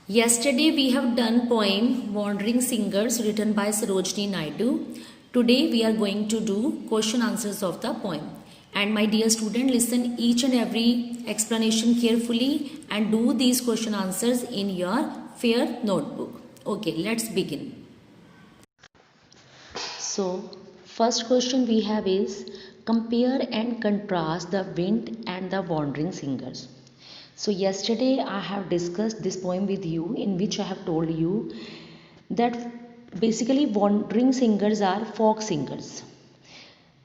Yesterday we have done poem Wandering Singers written by Sarojini Naidu. Today we are going to do question answers of the poem. And my dear student, listen each and every explanation carefully and do these question answers in your fair notebook. Okay, let's begin. So, first question we have is compare and contrast the wind and the wandering singers. So yesterday I have discussed this poem with you, in which I have told you that basically wandering singers are folk singers.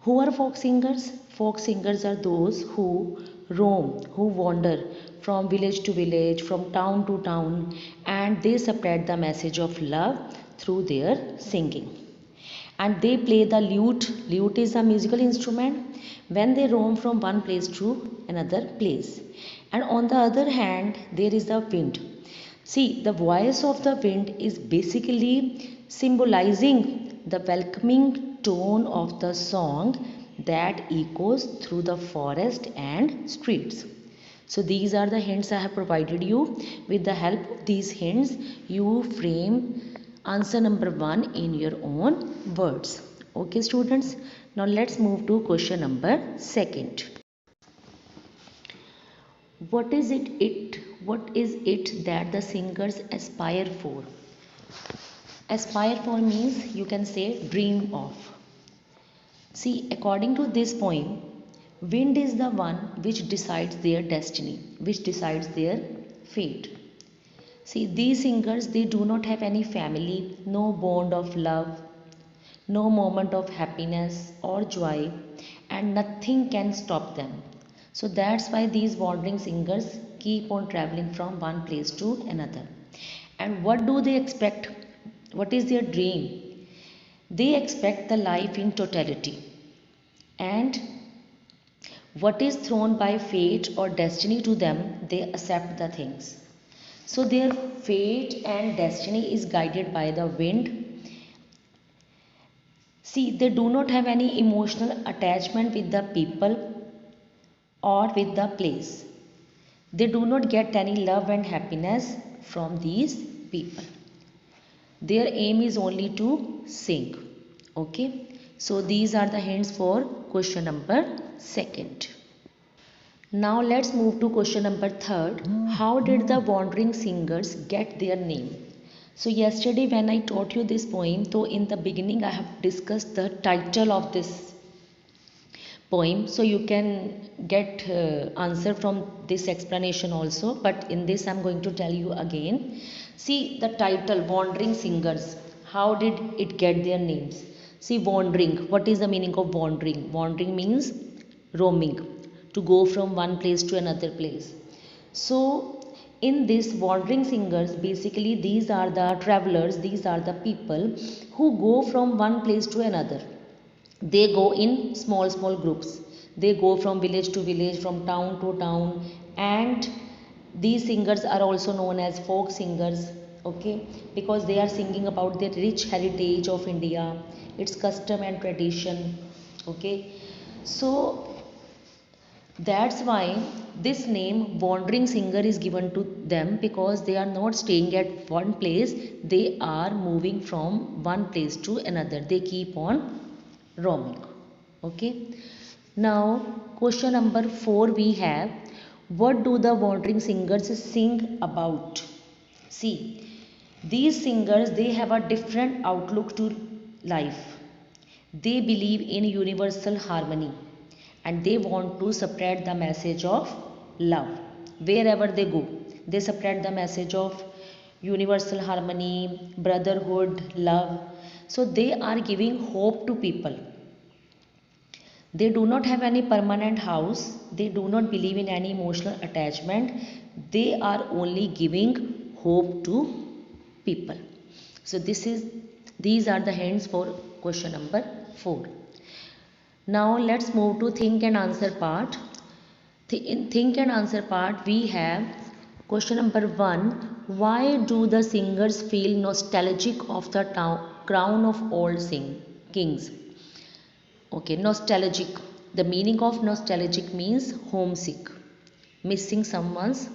Who are folk singers? Folk singers are those who roam, who wander from village to village, from town to town, and they spread the message of love through their singing. And they play the lute. Lute is a musical instrument when they roam from one place to another place. And on the other hand, there is the wind. See, the voice of the wind is basically symbolizing the welcoming tone of the song that echoes through the forest and streets. So these are the hints I have provided you. With the help of these hints, you frame answer number 1 in your own words. Okay students, now let's move to question number 2. What is it that the singers aspire for? Aspire for means you can say dream of. See, according to this poem, wind is the one which decides their destiny, which decides their fate. See, these singers, they do not have any family, no bond of love, no moment of happiness or joy, and nothing can stop them. So that's why these wandering singers keep on traveling from one place to another. And what do they expect? What is their dream? They expect the life in totality. And what is thrown by fate or destiny to them, they accept the things. So their fate and destiny is guided by the wind. See, they do not have any emotional attachment with the people or with the place. They do not get any love and happiness from these people. Their aim is only to sing. Okay. So these are the hints for question number 2. Now let's move to question number 3. How did the wandering singers get their name? So yesterday when I taught you this poem, so in the beginning I have discussed the title of this poem, so you can get answer from this explanation also, but in this I'm going to tell you again. See, the title wandering singers, how did it get their names? See, wandering, what is the meaning of wandering? Wandering means roaming, to go from one place to another place. So in this wandering singers, basically these are the travelers, these are the people who go from one place to another. They go in small groups, they go from village to village, from town to town, and these singers are also known as folk singers. Okay, because they are singing about the rich heritage of India, its custom and tradition. Okay, so that's why this name wandering singer is given to them, because they are not staying at one place, they are moving from one place to another, they keep on roaming. Okay, now question number 4 we have, what do the wandering singers sing about? See, these singers, they have a different outlook to life. They believe in universal harmony and they want to spread the message of love wherever they go. They spread the message of universal harmony, brotherhood, love. So they are giving hope to people. They do not have any permanent house. They do not believe in any emotional attachment. They are only giving hope to people. So these are the hints for question number 4. Now let's move to think and answer part. In think and answer part we have question number 1. Why do the singers feel nostalgic of the crown of old kings? Okay, nostalgic. The meaning of nostalgic means homesick, missing someone's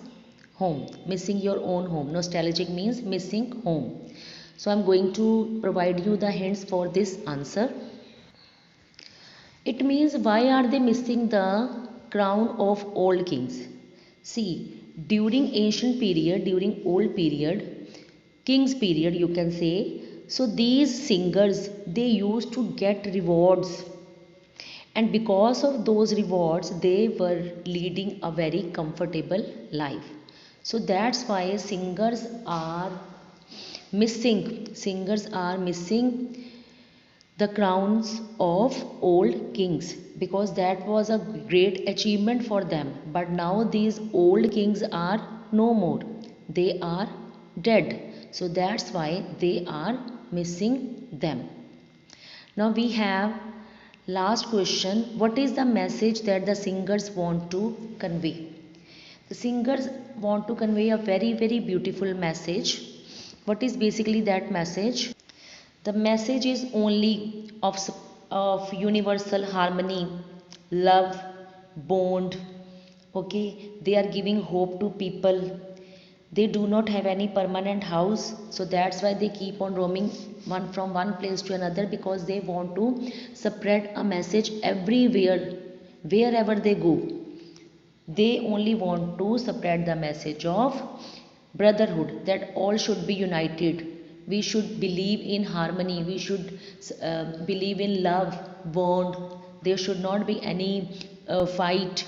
home, missing your own home. Nostalgic means missing home. So I'm going to provide you the hints for this answer. It means why are they missing the crown of old kings? See, during ancient period, during old period, king's period you can say, so these singers they used to get rewards, and because of those rewards they were leading a very comfortable life. So that's why singers are missing the crowns of old kings, because that was a great achievement for them. But now these old kings are no more, they are dead, so that's why they are missing them. Now we have last question. What is the message that the singers want to convey? The singers want to convey a very beautiful message. What is basically that message? The message is only of universal harmony, love, bond. Okay, they are giving hope to people. They do not have any permanent house, so that's why they keep on roaming from one place to another, because they want to spread a message everywhere, wherever they go. They only want to spread the message of brotherhood, that all should be united. We should believe in harmony. We should believe in love, bond. There should not be any fight,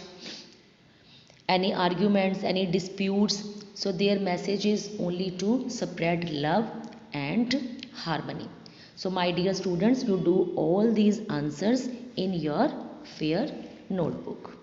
any arguments, any disputes. So their message is only to spread love and harmony. So my dear students, you do all these answers in your fair notebook.